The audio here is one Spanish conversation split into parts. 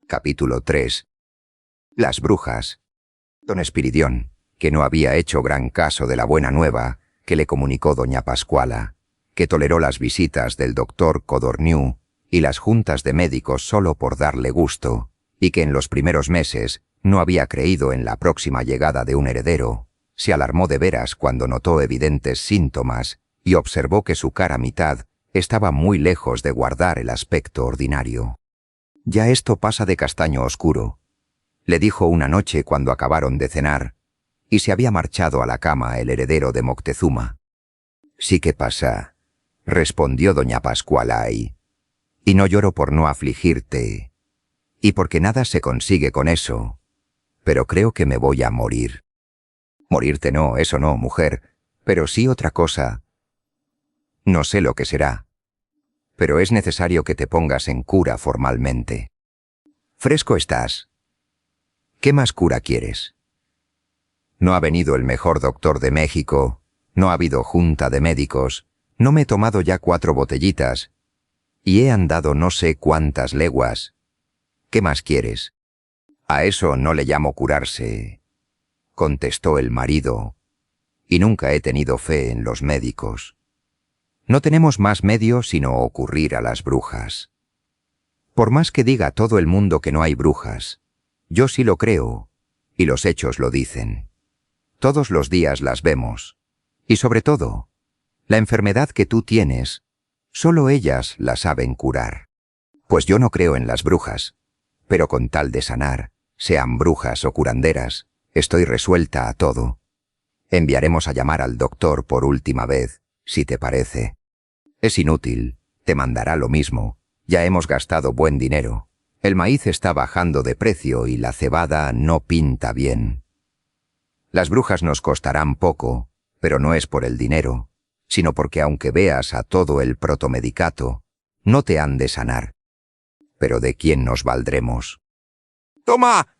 Capítulo 3. Las brujas. Don Espiridión, que no había hecho gran caso de la buena nueva que le comunicó doña Pascuala, que toleró las visitas del doctor Codorniu y las juntas de médicos solo por darle gusto, y que en los primeros meses no había creído en la próxima llegada de un heredero, se alarmó de veras cuando notó evidentes síntomas y observó que su cara mitad estaba muy lejos de guardar el aspecto ordinario. «Ya esto pasa de castaño oscuro», le dijo una noche cuando acabaron de cenar, y se había marchado a la cama el heredero de Moctezuma. «Sí que pasa», respondió doña Pascuala, y no lloro por no afligirte, y porque nada se consigue con eso, pero creo que me voy a morir». «Morirte no, eso no, mujer, pero sí otra cosa. No sé lo que será, pero es necesario que te pongas en cura formalmente. Fresco estás. ¿Qué más cura quieres? No ha venido el mejor doctor de México, no ha habido junta de médicos, no me he tomado ya 4 botellitas, y he andado no sé cuántas leguas. ¿Qué más quieres?» «A eso no le llamo curarse», contestó el marido, «y nunca he tenido fe en los médicos. No tenemos más medio sino ocurrir a las brujas. Por más que diga todo el mundo que no hay brujas, yo sí lo creo, y los hechos lo dicen. Todos los días las vemos, y sobre todo, la enfermedad que tú tienes, solo ellas la saben curar. Pues yo no creo en las brujas, pero con tal de sanar, sean brujas o curanderas, estoy resuelta a todo. Enviaremos a llamar al doctor por última vez, si te parece. Es inútil, te mandará lo mismo, ya hemos gastado buen dinero. El maíz está bajando de precio y la cebada no pinta bien. Las brujas nos costarán poco, pero no es por el dinero, sino porque aunque veas a todo el protomedicato, no te han de sanar. Pero ¿de quién nos valdremos?» «¡Toma!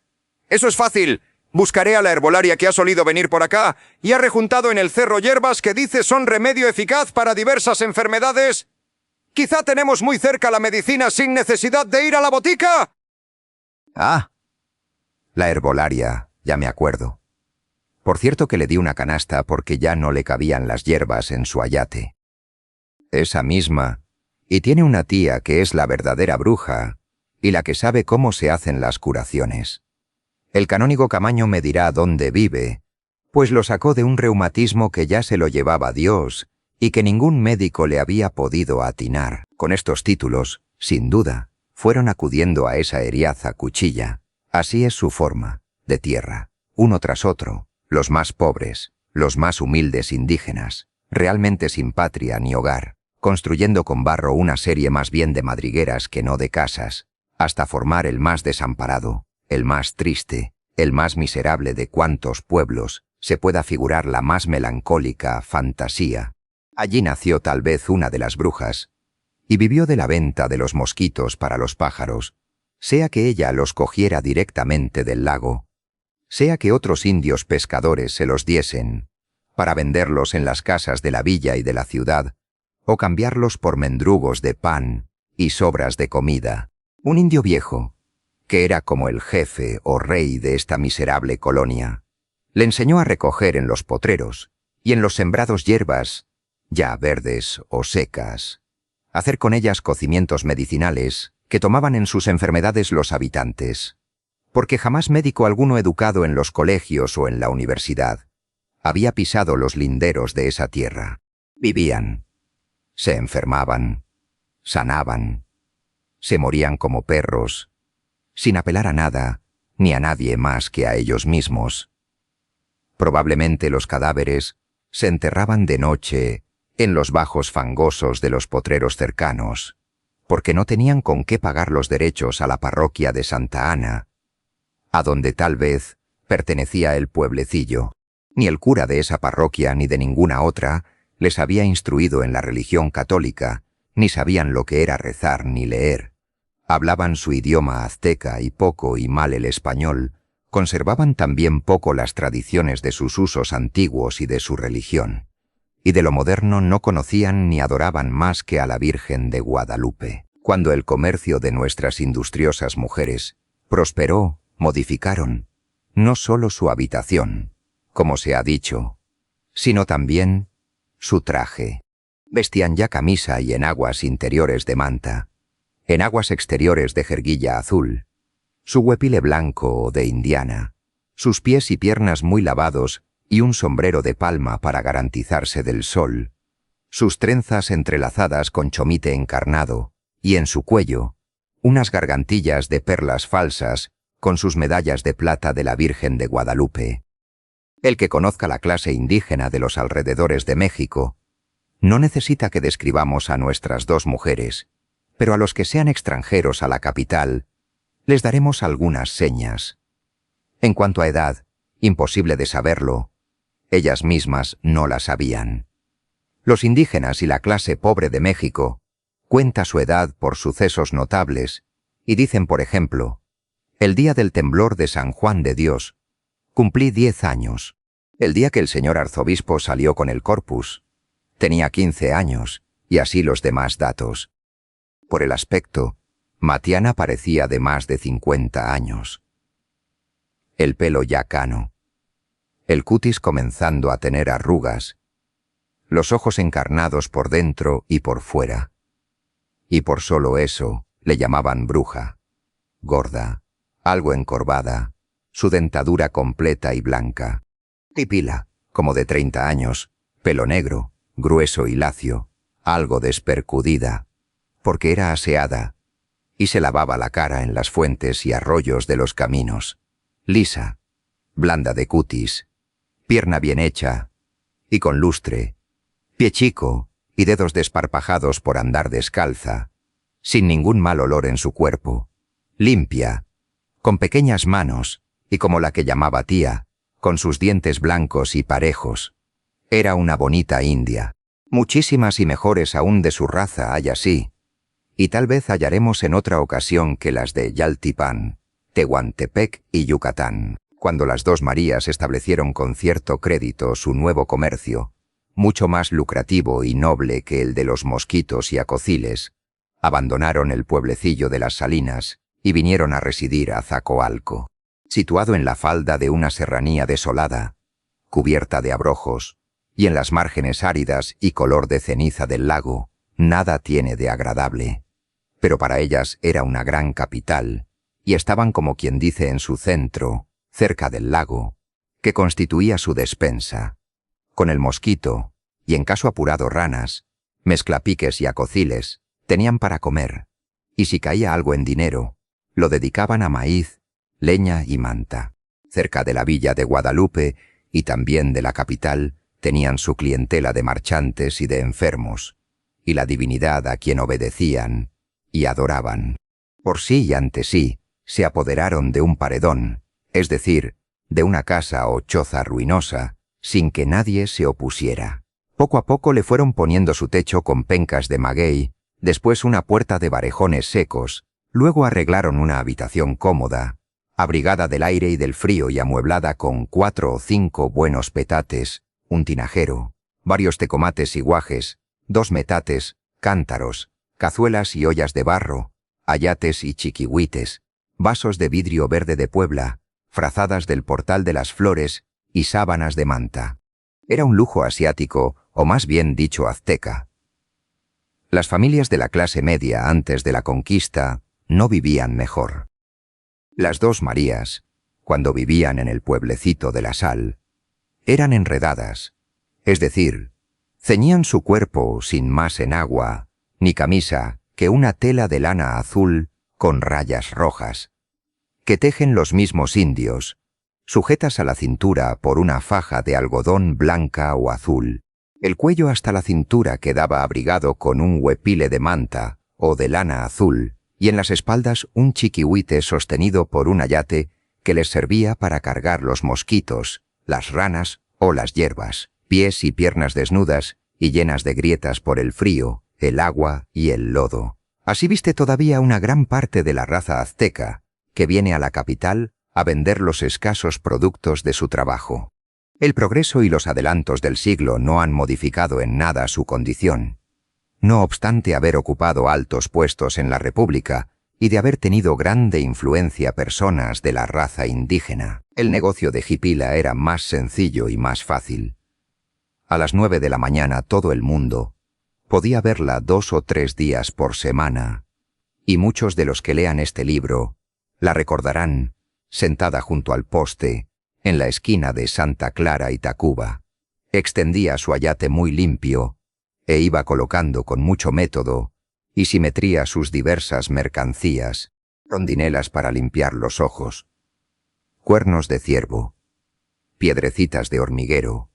Eso es fácil. Buscaré a la herbolaria que ha solido venir por acá y ha rejuntado en el cerro hierbas que dice son remedio eficaz para diversas enfermedades. Quizá tenemos muy cerca la medicina sin necesidad de ir a la botica». «Ah, la herbolaria, ya me acuerdo. Por cierto que le di una canasta porque ya no le cabían las hierbas en su ayate. Esa misma, y tiene una tía que es la verdadera bruja y la que sabe cómo se hacen las curaciones. El canónigo Camaño me dirá dónde vive, pues lo sacó de un reumatismo que ya se lo llevaba Dios y que ningún médico le había podido atinar. Con estos títulos, sin duda, fueron acudiendo a esa eriaza cuchilla. Así es su forma, de tierra, uno tras otro, los más pobres, los más humildes indígenas, realmente sin patria ni hogar, construyendo con barro una serie más bien de madrigueras que no de casas, hasta formar el más desamparado, el más triste, el más miserable de cuantos pueblos se pueda figurar la más melancólica fantasía. Allí nació tal vez una de las brujas, y vivió de la venta de los mosquitos para los pájaros, sea que ella los cogiera directamente del lago, sea que otros indios pescadores se los diesen, para venderlos en las casas de la villa y de la ciudad, o cambiarlos por mendrugos de pan y sobras de comida. Un indio viejo, que era como el jefe o rey de esta miserable colonia, le enseñó a recoger en los potreros y en los sembrados hierbas, ya verdes o secas, hacer con ellas cocimientos medicinales que tomaban en sus enfermedades los habitantes, porque jamás médico alguno educado en los colegios o en la universidad había pisado los linderos de esa tierra. Vivían, se enfermaban, sanaban, se morían como perros, sin apelar a nada, ni a nadie más que a ellos mismos. Probablemente los cadáveres se enterraban de noche en los bajos fangosos de los potreros cercanos, porque no tenían con qué pagar los derechos a la parroquia de Santa Ana, a donde tal vez pertenecía el pueblecillo. Ni el cura de esa parroquia ni de ninguna otra les había instruido en la religión católica, ni sabían lo que era rezar ni leer. Hablaban su idioma azteca y poco y mal el español, conservaban también poco las tradiciones de sus usos antiguos y de su religión, y de lo moderno no conocían ni adoraban más que a la Virgen de Guadalupe. Cuando el comercio de nuestras industriosas mujeres Prosperó, modificaron, no solo su habitación, como se ha dicho, sino también su traje. Vestían ya camisa y enaguas interiores de manta, enaguas exteriores de jerguilla azul, su huepile blanco o de indiana, sus pies y piernas muy lavados y un sombrero de palma para garantizarse del sol, sus trenzas entrelazadas con chomite encarnado y en su cuello unas gargantillas de perlas falsas con sus medallas de plata de la Virgen de Guadalupe. El que conozca la clase indígena de los alrededores de México no necesita que describamos a nuestras dos mujeres, pero a los que sean extranjeros a la capital les daremos algunas señas. En cuanto a edad, imposible de saberlo, ellas mismas no la sabían. Los indígenas y la clase pobre de México cuenta su edad por sucesos notables y dicen, por ejemplo, el día del temblor de San Juan de Dios, cumplí 10 años. El día que el señor arzobispo salió con el corpus, tenía 15 años, y así los demás datos. Por el aspecto, Matiana parecía de más de 50 años. El pelo ya cano, el cutis comenzando a tener arrugas, los ojos encarnados por dentro y por fuera. Y por solo eso le llamaban bruja, gorda, algo encorvada, su dentadura completa y blanca. Tipila, como de 30 años, pelo negro, grueso y lacio, algo despercudida, porque era aseada, y se lavaba la cara en las fuentes y arroyos de los caminos. Lisa, blanda de cutis, pierna bien hecha, y con lustre, pie chico y dedos desparpajados por andar descalza, sin ningún mal olor en su cuerpo, limpia, con pequeñas manos, y como la que llamaba tía, con sus dientes blancos y parejos. Era una bonita india. Muchísimas y mejores aún de su raza hay así, y tal vez hallaremos en otra ocasión que las de Yaltipán, Tehuantepec y Yucatán, cuando las dos Marías establecieron con cierto crédito su nuevo comercio, mucho más lucrativo y noble que el de los mosquitos y acociles, abandonaron el pueblecillo de las Salinas y vinieron a residir a Zacoalco, situado en la falda de una serranía desolada, cubierta de abrojos, y en las márgenes áridas y color de ceniza del lago, nada tiene de agradable. Pero para ellas era una gran capital, y estaban como quien dice en su centro, cerca del lago, que constituía su despensa, con el mosquito, y en caso apurado ranas, mezclapiques y acociles, tenían para comer, y si caía algo en dinero, lo dedicaban a maíz, leña y manta. Cerca de la villa de Guadalupe, y también de la capital, tenían su clientela de marchantes y de enfermos, y la divinidad a quien obedecían y adoraban. Por sí y ante sí, se apoderaron de un paredón, es decir, de una casa o choza ruinosa, sin que nadie se opusiera. Poco a poco le fueron poniendo su techo con pencas de maguey, después una puerta de varejones secos, luego arreglaron una habitación cómoda, abrigada del aire y del frío y amueblada con 4 o 5 buenos petates, un tinajero, varios tecomates y guajes, 2 metates, cántaros, cazuelas y ollas de barro, ayates y chiquihuites, vasos de vidrio verde de Puebla, frazadas del Portal de las Flores y sábanas de manta. Era un lujo asiático, o más bien dicho azteca. Las familias de la clase media antes de la conquista no vivían mejor. Las dos Marías, cuando vivían en el pueblecito de la Sal, eran enredadas, es decir, ceñían su cuerpo sin más enagua, ni camisa que una tela de lana azul con rayas rojas, que tejen los mismos indios, sujetas a la cintura por una faja de algodón blanca o azul. El cuello hasta la cintura quedaba abrigado con un huepile de manta o de lana azul, y en las espaldas un chiquihuite sostenido por un ayate que les servía para cargar los mosquitos, las ranas o las hierbas, pies y piernas desnudas y llenas de grietas por el frío, el agua y el lodo. Así viste todavía una gran parte de la raza azteca, que viene a la capital a vender los escasos productos de su trabajo. El progreso y los adelantos del siglo no han modificado en nada su condición. No obstante haber ocupado altos puestos en la República y de haber tenido grande influencia personas de la raza indígena. El negocio de Jipila era más sencillo y más fácil. A las 9 de la mañana todo el mundo podía verla 2 o 3 días por semana, y muchos de los que lean este libro la recordarán sentada junto al poste en la esquina de Santa Clara y Tacuba. Extendía su ayate muy limpio e iba colocando con mucho método y simetría sus diversas mercancías, rondinelas para limpiar los ojos, cuernos de ciervo, piedrecitas de hormiguero,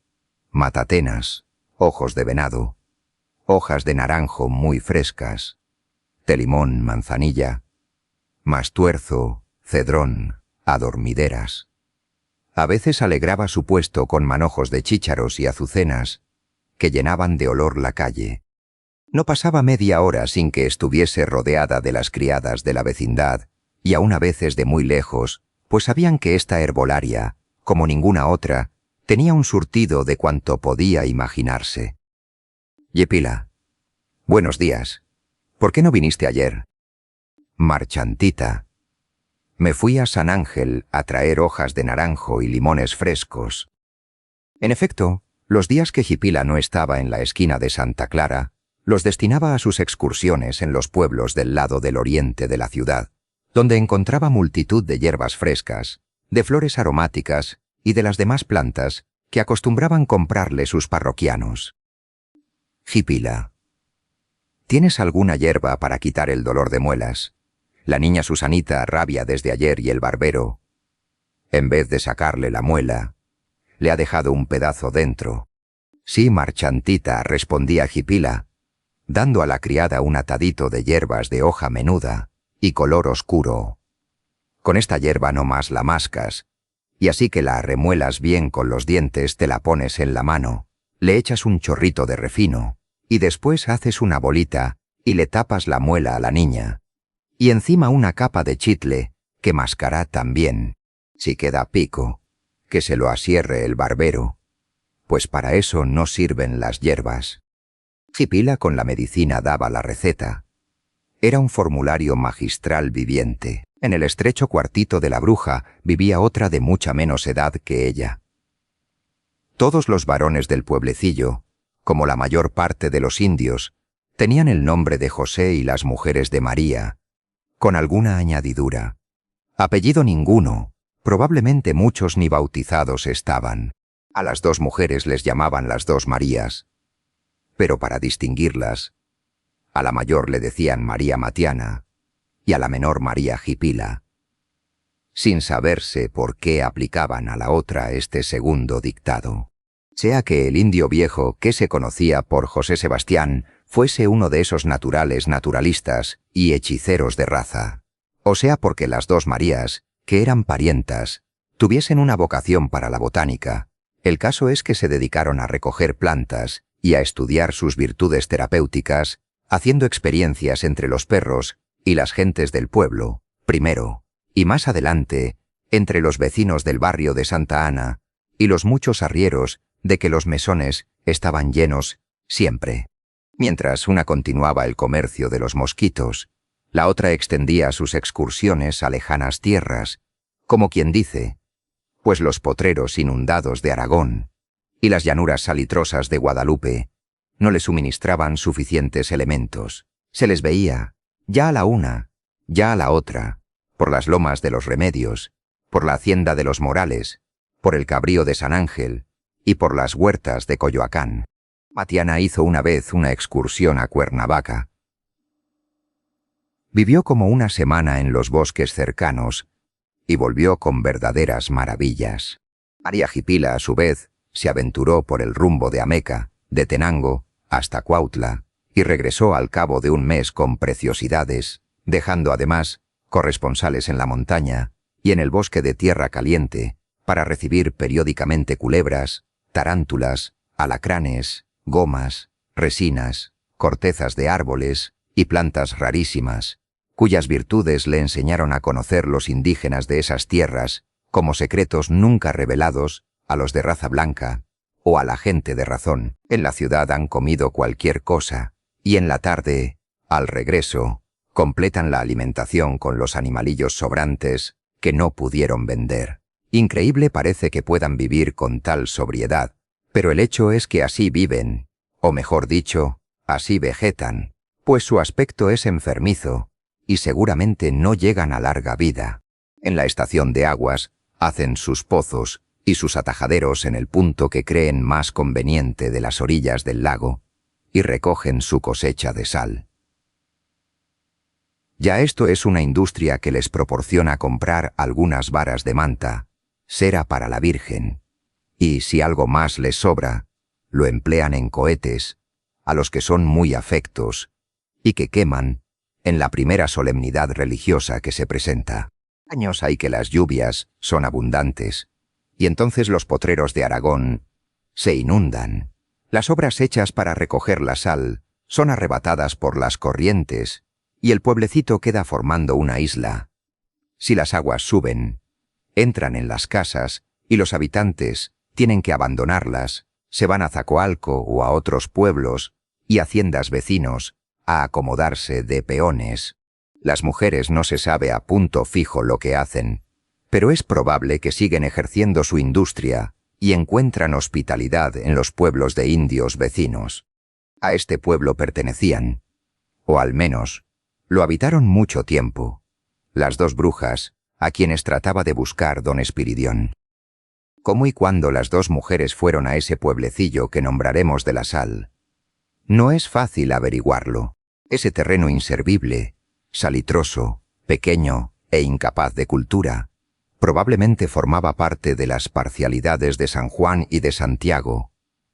matatenas, ojos de venado, hojas de naranjo muy frescas, de limón, manzanilla, mastuerzo, cedrón, adormideras. A veces alegraba su puesto con manojos de chícharos y azucenas que llenaban de olor la calle. No pasaba media hora sin que estuviese rodeada de las criadas de la vecindad, y aun a veces de muy lejos, pues sabían que esta herbolaria, como ninguna otra, tenía un surtido de cuanto podía imaginarse. Yepila, buenos días. ¿Por qué no viniste ayer? Marchantita. Me fui a San Ángel a traer hojas de naranjo y limones frescos. En efecto, los días que Jipila no estaba en la esquina de Santa Clara, los destinaba a sus excursiones en los pueblos del lado del oriente de la ciudad, donde encontraba multitud de hierbas frescas, de flores aromáticas y de las demás plantas que acostumbraban comprarle sus parroquianos. Jipila, ¿tienes alguna hierba para quitar el dolor de muelas? La niña Susanita rabia desde ayer y el barbero, en vez de sacarle la muela, le ha dejado un pedazo dentro. Sí, marchantita, respondía Jipila, dando a la criada un atadito de hierbas de hoja menuda y color oscuro. Con esta hierba no más la mascas, y así que la remuelas bien con los dientes te la pones en la mano, le echas un chorrito de refino, y después haces una bolita y le tapas la muela a la niña, y encima una capa de chitle que mascará también, si queda pico, que se lo asierre el barbero, pues para eso no sirven las hierbas. Jipila con la medicina daba la receta. Era un formulario magistral viviente. En el estrecho cuartito de la bruja vivía otra de mucha menos edad que ella. Todos los varones del pueblecillo, como la mayor parte de los indios, tenían el nombre de José y las mujeres de María, con alguna añadidura. Apellido ninguno, probablemente muchos ni bautizados estaban. A las 2 mujeres les llamaban las 2 Marías, pero para distinguirlas, a la mayor le decían María Matiana y a la menor María Jipila, sin saberse por qué aplicaban a la otra este segundo dictado. Sea que el indio viejo, que se conocía por José Sebastián, fuese uno de esos naturalistas y hechiceros de raza, o sea porque las 2 Marías, que eran parientas, tuviesen una vocación para la botánica. El caso es que se dedicaron a recoger plantas y a estudiar sus virtudes terapéuticas, haciendo experiencias entre los perros y las gentes del pueblo, primero, y más adelante, entre los vecinos del barrio de Santa Ana y los muchos arrieros de que los mesones estaban llenos siempre. Mientras una continuaba el comercio de los mosquitos, la otra extendía sus excursiones a lejanas tierras, como quien dice, pues los potreros inundados de Aragón y las llanuras salitrosas de Guadalupe no le suministraban suficientes elementos. Se les veía, ya a la una, ya a la otra, por las lomas de los Remedios, por la hacienda de los Morales, por el cabrío de San Ángel y por las huertas de Coyoacán. Matiana hizo una vez una excursión a Cuernavaca. Vivió como una semana en los bosques cercanos y volvió con verdaderas maravillas. María Jipila, a su vez, se aventuró por el rumbo de Ameca, de Tenango, hasta Cuautla, y regresó al cabo de un mes con preciosidades, dejando además corresponsales en la montaña y en el bosque de Tierra Caliente para recibir periódicamente culebras, tarántulas, alacranes, gomas, resinas, cortezas de árboles y plantas rarísimas, cuyas virtudes le enseñaron a conocer los indígenas de esas tierras como secretos nunca revelados a los de raza blanca o a la gente de razón. En la ciudad han comido cualquier cosa, y en la tarde, al regreso, Completan la alimentación con los animalillos sobrantes que no pudieron vender. Increíble parece que puedan vivir con tal sobriedad, pero el hecho es que así viven, o mejor dicho, así vegetan, pues su aspecto es enfermizo, y seguramente no llegan a larga vida. En la estación de aguas, hacen sus pozos y sus atajaderos en el punto que creen más conveniente de las orillas del lago, y recogen su cosecha de sal. Ya esto es una industria que les proporciona comprar algunas varas de manta, cera para la Virgen, y si algo más les sobra, lo emplean en cohetes, a los que son muy afectos, y que queman en la primera solemnidad religiosa que se presenta. Años hay que las lluvias son abundantes, y entonces los potreros de Aragón se inundan. Las obras hechas para recoger la sal son arrebatadas por las corrientes, y el pueblecito queda formando una isla. Si las aguas suben, entran en las casas, y los habitantes tienen que abandonarlas, se van a Zacoalco o a otros pueblos y haciendas vecinos a acomodarse de peones. Las mujeres no se sabe a punto fijo lo que hacen, pero es probable que siguen ejerciendo su industria y encuentran hospitalidad en los pueblos de indios vecinos. A este pueblo pertenecían, o al menos, lo habitaron mucho tiempo, las dos brujas, a quienes trataba de buscar don Espiridión. ¿Cómo y cuándo las dos mujeres fueron a ese pueblecillo que nombraremos de la Sal? No es fácil averiguarlo. Ese terreno inservible, salitroso, pequeño e incapaz de cultura, probablemente formaba parte de las parcialidades de San Juan y de Santiago,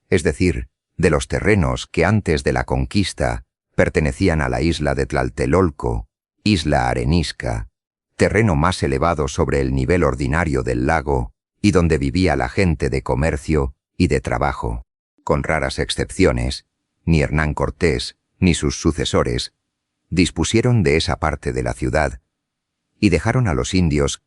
es decir, de los terrenos que antes de la conquista pertenecían a la isla de Tlaltelolco, isla arenisca, terreno más elevado sobre el nivel ordinario del lago y donde vivía la gente de comercio y de trabajo. Con raras excepciones, ni Hernán Cortés ni sus sucesores dispusieron de esa parte de la ciudad y dejaron a los indios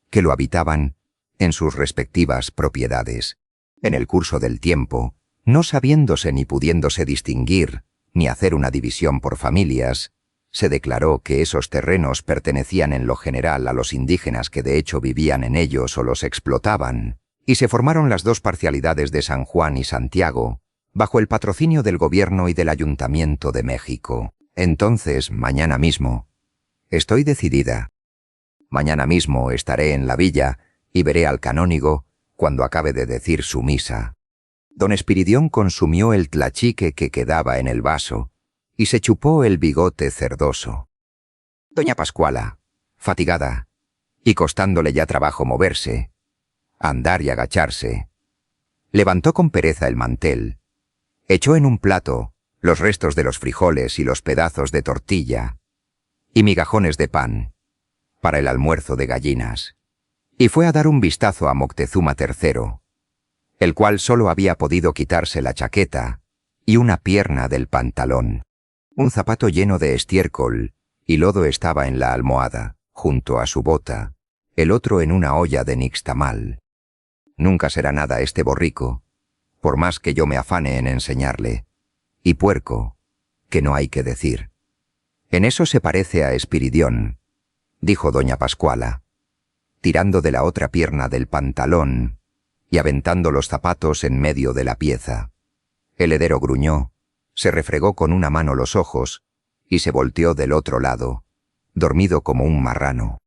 que lo habitaban en sus respectivas propiedades. En el curso del tiempo, no sabiéndose ni pudiéndose distinguir ni hacer una división por familias, se declaró que esos terrenos pertenecían en lo general a los indígenas que de hecho vivían en ellos o los explotaban, y se formaron las dos parcialidades de San Juan y Santiago, bajo el patrocinio del gobierno y del Ayuntamiento de México. Entonces, mañana mismo, estoy decidida. Mañana mismo estaré en la villa y veré al canónigo cuando acabe de decir su misa. Don Espiridión consumió el tlachique que quedaba en el vaso y se chupó el bigote cerdoso. Doña Pascuala, fatigada, y costándole ya trabajo moverse, andar y agacharse, levantó con pereza el mantel, echó en un plato los restos de los frijoles y los pedazos de tortilla y migajones de pan para el almuerzo de gallinas, y fue a dar un vistazo a Moctezuma III, el cual solo había podido quitarse la chaqueta y una pierna del pantalón. Un zapato lleno de estiércol y lodo estaba en la almohada, junto a su bota, el otro en una olla de nixtamal. Nunca será nada este borrico, por más que yo me afane en enseñarle. Y puerco, que no hay que decir. En eso se parece a Espiridión, dijo doña Pascuala, tirando de la otra pierna del pantalón y aventando los zapatos en medio de la pieza. El hedero gruñó, se refregó con una mano los ojos y se volteó del otro lado, dormido como un marrano.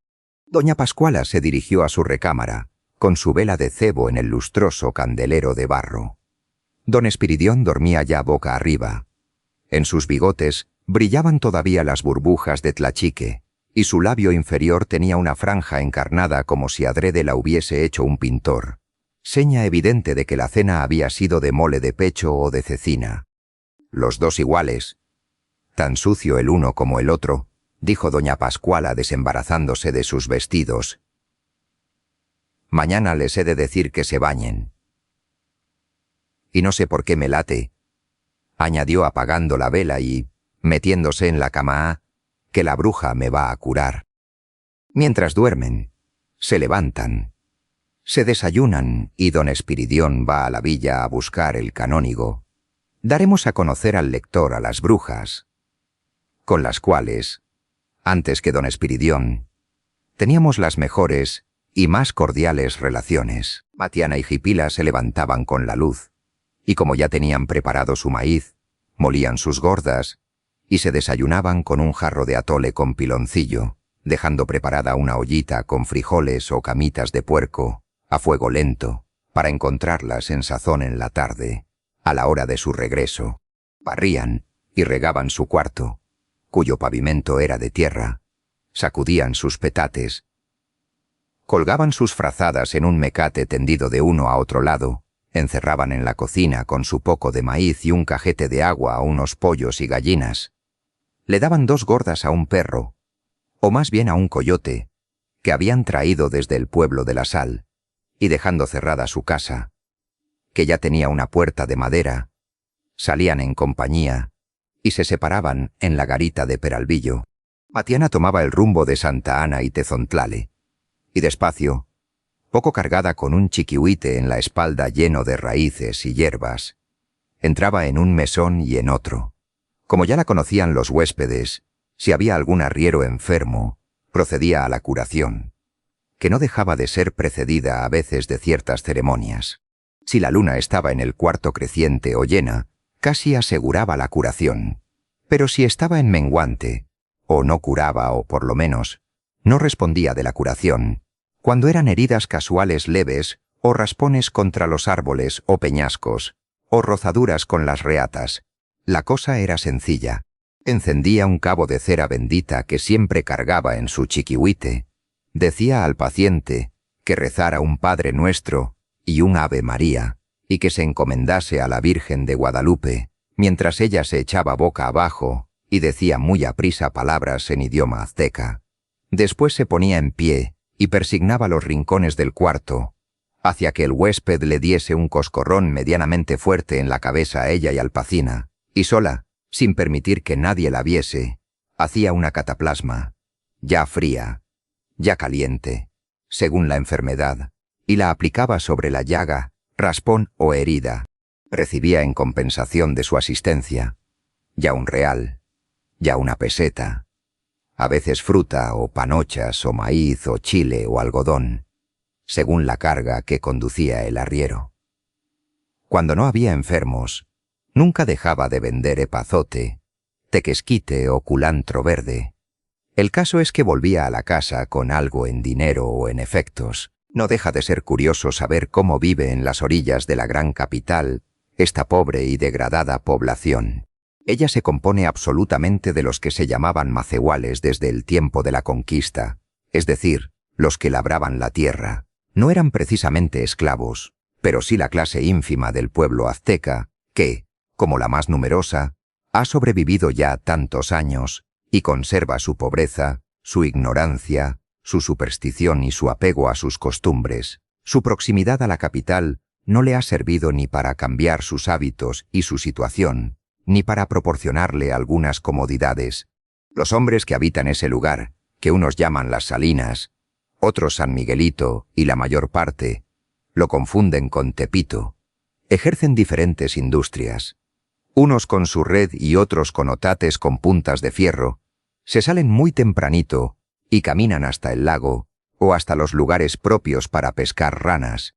Doña Pascuala se dirigió a su recámara, con su vela de cebo en el lustroso candelero de barro. Don Espiridión dormía ya boca arriba. En sus bigotes brillaban todavía las burbujas de tlachique, y su labio inferior tenía una franja encarnada como si adrede la hubiese hecho un pintor, seña evidente de que la cena había sido de mole de pecho o de cecina. Los dos iguales. Tan sucio el uno como el otro, dijo doña Pascuala desembarazándose de sus vestidos. Mañana les he de decir que se bañen. Y no sé por qué me late, añadió apagando la vela y, metiéndose en la cama, que la bruja me va a curar. Mientras duermen, se levantan, se desayunan y don Espiridión va a la villa a buscar el canónigo. Daremos a conocer al lector a las brujas, con las cuales Antes que don Espiridión, teníamos las mejores y más cordiales relaciones. Matiana y Jipila se levantaban con la luz, y como ya tenían preparado su maíz, molían sus gordas y se desayunaban con un jarro de atole con piloncillo, dejando preparada una ollita con frijoles o camitas de puerco a fuego lento para encontrarlas en sazón en la tarde, a la hora de su regreso. Barrían y regaban su cuarto, cuyo pavimento era de tierra, sacudían sus petates, colgaban sus frazadas en un mecate tendido de uno a otro lado, encerraban en la cocina con su poco de maíz y un cajete de agua a unos pollos y gallinas. Le daban 2 gordas a un perro, o más bien a un coyote, que habían traído desde el pueblo de la Sal, y dejando cerrada su casa, que ya tenía una puerta de madera, salían en compañía y se separaban en la garita de Peralvillo. Matiana tomaba el rumbo de Santa Ana y Tezontlale, y despacio, poco cargada con un chiquihuite en la espalda lleno de raíces y hierbas, entraba en un mesón y en otro. Como ya la conocían los huéspedes, si había algún arriero enfermo, procedía a la curación, que no dejaba de ser precedida a veces de ciertas ceremonias. Si la luna estaba en el cuarto creciente o llena, casi aseguraba la curación, pero si estaba en menguante, o no curaba o por lo menos, no respondía de la curación, cuando eran heridas casuales leves o raspones contra los árboles o peñascos, o rozaduras con las reatas. La cosa era sencilla. Encendía un cabo de cera bendita que siempre cargaba en su chiquihuite, decía al paciente que rezara un Padre Nuestro y un Ave María, y que se encomendase a la Virgen de Guadalupe, mientras ella se echaba boca abajo y decía muy aprisa palabras en idioma azteca. Después se ponía en pie y persignaba los rincones del cuarto, hacia que el huésped le diese un coscorrón medianamente fuerte en la cabeza a ella y al pacina, y sola, sin permitir que nadie la viese, hacía una cataplasma, ya fría, ya caliente, según la enfermedad, y la aplicaba sobre la llaga, raspón o herida. Recibía en compensación de su asistencia, ya un real, ya una peseta, a veces fruta o panochas o maíz o chile o algodón, según la carga que conducía el arriero. Cuando no había enfermos, nunca dejaba de vender epazote, tequesquite o culantro verde. El caso es que volvía a la casa con algo en dinero o en efectos. No deja de ser curioso saber cómo vive en las orillas de la gran capital esta pobre y degradada población. Ella se compone absolutamente de los que se llamaban macehuales desde el tiempo de la conquista, es decir, los que labraban la tierra. No eran precisamente esclavos, pero sí la clase ínfima del pueblo azteca, que, como la más numerosa, ha sobrevivido ya tantos años y conserva su pobreza, su ignorancia, su superstición y su apego a sus costumbres. Su proximidad a la capital no le ha servido ni para cambiar sus hábitos y su situación, ni para proporcionarle algunas comodidades. Los hombres que habitan ese lugar, que unos llaman las Salinas, otros San Miguelito y la mayor parte, lo confunden con Tepito, ejercen diferentes industrias. Unos con su red y otros con otates con puntas de fierro, se salen muy tempranito y caminan hasta el lago o hasta los lugares propios para pescar ranas.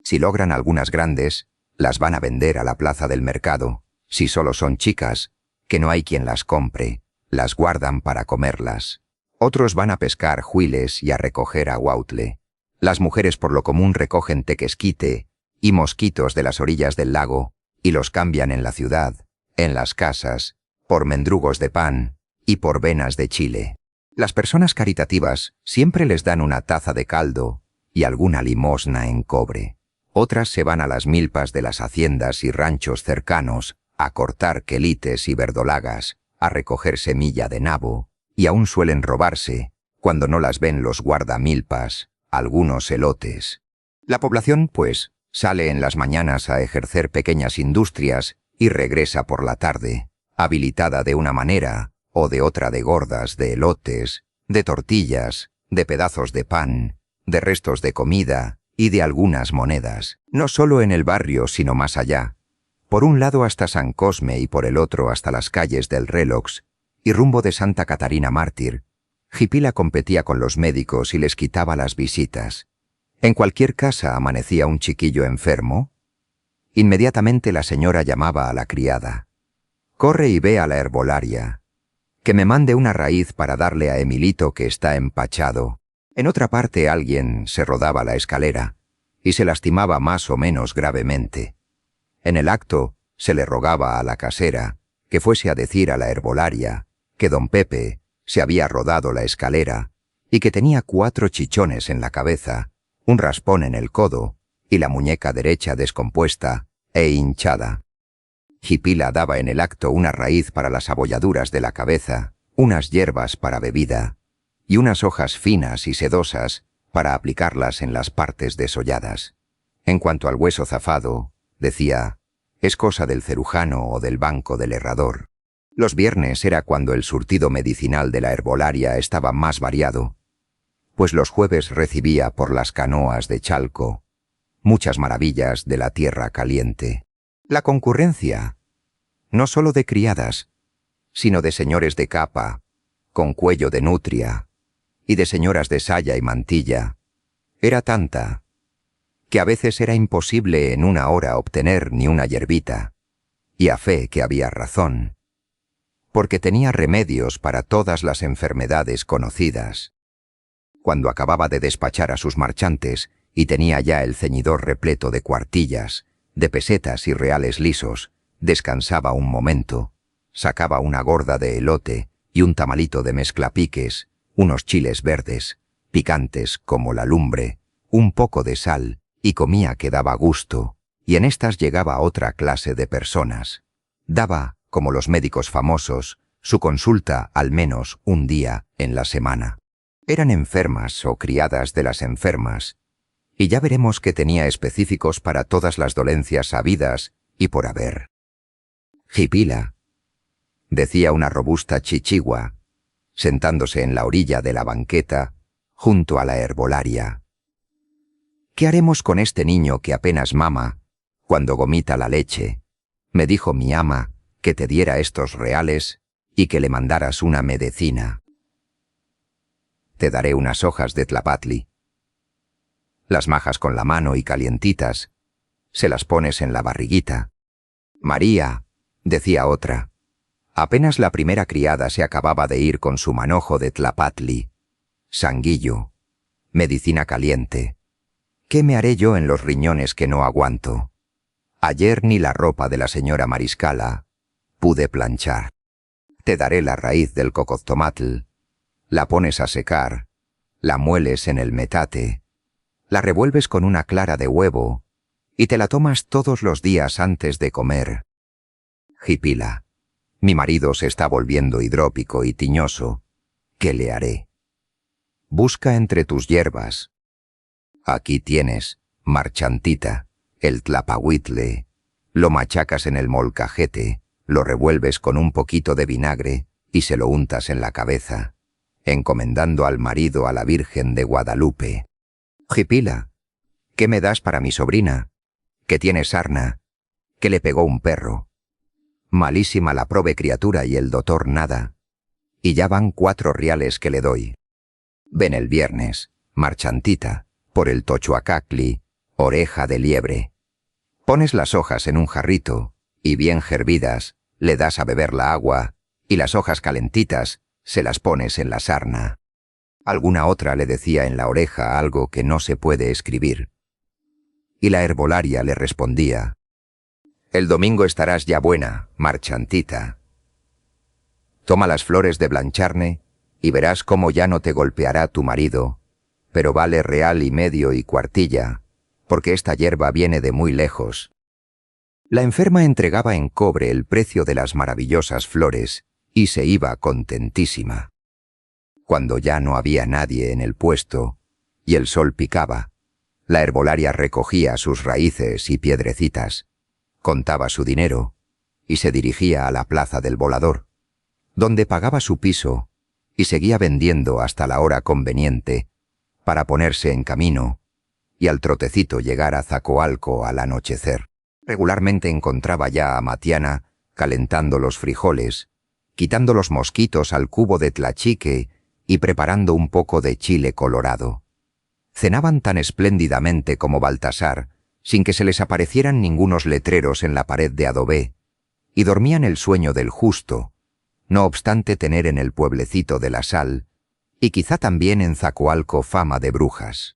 Si logran algunas grandes, las van a vender a la plaza del mercado. Si solo son chicas, que no hay quien las compre, las guardan para comerlas. Otros van a pescar juiles y a recoger aguautle. Las mujeres por lo común recogen tequesquite y mosquitos de las orillas del lago y los cambian en la ciudad, en las casas, por mendrugos de pan y por venas de chile. Las personas caritativas siempre les dan una taza de caldo y alguna limosna en cobre. Otras se van a las milpas de las haciendas y ranchos cercanos a cortar quelites y verdolagas, a recoger semilla de nabo, y aún suelen robarse, cuando no las ven los guardamilpas, algunos elotes. La población, pues, sale en las mañanas a ejercer pequeñas industrias y regresa por la tarde, habilitada de una manera o de otra de gordas, de elotes, de tortillas, de pedazos de pan, de restos de comida y de algunas monedas. No solo en el barrio, sino más allá. Por un lado hasta San Cosme y por el otro hasta las calles del Relox y rumbo de Santa Catarina Mártir, Jipila competía con los médicos y les quitaba las visitas. En cualquier casa amanecía un chiquillo enfermo. Inmediatamente la señora llamaba a la criada. «Corre y ve a la herbolaria. Que me mande una raíz para darle a Emilito que está empachado». En otra parte alguien se rodaba la escalera y se lastimaba más o menos gravemente. En el acto se le rogaba a la casera que fuese a decir a la herbolaria que don Pepe se había rodado la escalera y que tenía 4 chichones en la cabeza, un raspón en el codo y la muñeca derecha descompuesta e hinchada. Jipila daba en el acto una raíz para las abolladuras de la cabeza, unas hierbas para bebida y unas hojas finas y sedosas para aplicarlas en las partes desolladas. En cuanto al hueso zafado, decía, es cosa del cerujano o del banco del herrador. Los viernes era cuando el surtido medicinal de la herbolaria estaba más variado, pues los jueves recibía por las canoas de Chalco muchas maravillas de la tierra caliente. La concurrencia, no sólo de criadas, sino de señores de capa, con cuello de nutria, y de señoras de saya y mantilla, era tanta que a veces era imposible en una hora obtener ni una yerbita, y a fe que había razón, porque tenía remedios para todas las enfermedades conocidas. Cuando acababa de despachar a sus marchantes y tenía ya el ceñidor repleto de cuartillas, de pesetas y reales lisos, descansaba un momento, sacaba una gorda de elote y un tamalito de mezclapiques, unos chiles verdes, picantes como la lumbre, un poco de sal, y comía que daba gusto, y en estas llegaba otra clase de personas. Daba, como los médicos famosos, su consulta al menos un día en la semana. Eran enfermas o criadas de las enfermas, y ya veremos que tenía específicos para todas las dolencias habidas y por haber. Jipila, decía una robusta chichigua, sentándose en la orilla de la banqueta, junto a la herbolaria. ¿Qué haremos con este niño que apenas mama, cuando gomita la leche? Me dijo mi ama que te diera estos reales y que le mandaras una medicina. Te daré unas hojas de tlapatli. Las majas con la mano y calientitas, se las pones en la barriguita. María, decía otra, apenas la primera criada se acababa de ir con su manojo de tlapatli. Sanguillo, medicina caliente. ¿Qué me haré yo en los riñones que no aguanto? Ayer ni la ropa de la señora Mariscala pude planchar. Te daré la raíz del cocoztomatl, la pones a secar, la mueles en el metate, la revuelves con una clara de huevo y te la tomas todos los días antes de comer. Jipila, mi marido se está volviendo hidrópico y tiñoso. ¿Qué le haré? Busca entre tus hierbas. Aquí tienes, marchantita, el tlapahuitle, lo machacas en el molcajete, lo revuelves con un poquito de vinagre y se lo untas en la cabeza, encomendando al marido a la Virgen de Guadalupe. Jipila, ¿qué me das para mi sobrina? Que tiene sarna, que le pegó un perro. Malísima la probe criatura y el dotor nada, y ya van 4 reales que le doy. Ven el viernes, marchantita, por el tochuacacli, oreja de liebre. Pones las hojas en un jarrito, y bien hervidas, le das a beber la agua, y las hojas calentitas se las pones en la sarna. Alguna otra le decía en la oreja algo que no se puede escribir. Y la herbolaria le respondía, «El domingo estarás ya buena, marchantita. Toma las flores de blancharne y verás cómo ya no te golpeará tu marido, pero vale real y medio y cuartilla, porque esta hierba viene de muy lejos». La enferma entregaba en cobre el precio de las maravillosas flores y se iba contentísima. Cuando ya no había nadie en el puesto y el sol picaba, la herbolaria recogía sus raíces y piedrecitas, contaba su dinero y se dirigía a la plaza del Volador, donde pagaba su piso y seguía vendiendo hasta la hora conveniente para ponerse en camino y al trotecito llegar a Zacoalco al anochecer. Regularmente encontraba ya a Matiana calentando los frijoles, quitando los mosquitos al cubo de tlachique y preparando un poco de chile colorado. Cenaban tan espléndidamente como Baltasar, sin que se les aparecieran ningunos letreros en la pared de adobe, y dormían el sueño del justo, no obstante tener en el pueblecito de la Sal, y quizá también en Zacoalco fama de brujas.